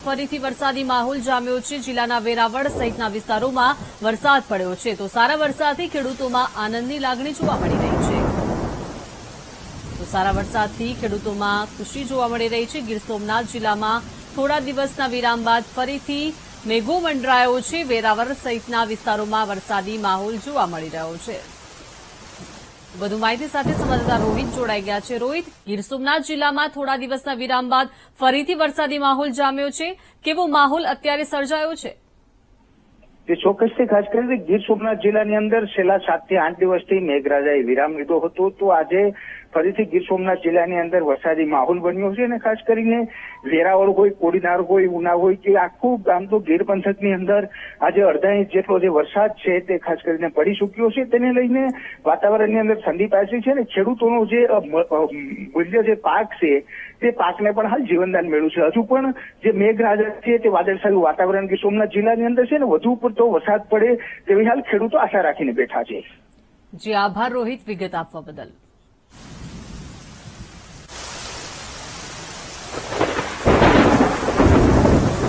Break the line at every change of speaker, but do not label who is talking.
ફરીથી વરસાદી માહોલ જામ્યો છે। જિલ્લાના વેરાવળ સહિતના વિસ્તારોમાં વરસાદ પડ્યો છે, તો સારા વરસાદથી ખેડૂતોમાં આનંદની લાગણી જોવા મળી રહી છે। તો સારા વરસાદથી ખેડૂતોમાં ખુશી જોવા મળી રહી છે। ગીર સોમનાથ જિલ્લામાં થોડા દિવસના વિરામ બાદ ફરીથી મેઘો મંડરાયો છે। વેરાવળ સહિતના વિસ્તારોમાં વરસાદી માહોલ જોવા મળી રહ્યો છે। વધુ માહિતી સાથે સંવાદદાતા રોહિત જોડાઈ ગયા છે। રોહિત, ગીર સોમનાથ જિલ્લામાં થોડા દિવસના વિરામ બાદ ફરીથી વરસાદી માહોલ જામ્યો છે, કેવો માહોલ અત્યારે સર્જાયો છે?
તે ચોક્કસથી ખાસ કરીને ગીર સોમનાથ જિલ્લાની અંદર છેલ્લા 7 થી 8 દિવસથી મેઘરાજાએ વિરામ લીધો હતો, તો આજે ફરીથી ગીર સોમનાથ જિલ્લાની અંદર વરસાદી માહોલ બન્યો છે। અને ખાસ કરીને વેરાવળ હોય, કોડીનાર હોય, ઉના હોય કે આખું ગામ તો ગીર પંથકની અંદર આજે અડધા ઇંચ જેટલો જે વરસાદ છે તે ખાસ કરીને પડી ચૂક્યો છે। તેને લઈને વાતાવરણની અંદર ઠંડી પાછી છે અને ખેડૂતોનો જે મૂલ્ય જે પાક છે તે પાકને પણ હાલ જીવનદાન મળ્યું છે। હજુ પણ જે મેઘરાજા છે તે વાદળછાયું વાતાવરણ ગીર સોમનાથ જિલ્લાની અંદર છે ને વધુ પડતો વરસાદ પડે તેવી હાલ ખેડૂતો આશા રાખીને બેઠા છે।
જી આભાર રોહિત, વિગત આપવા બદલ।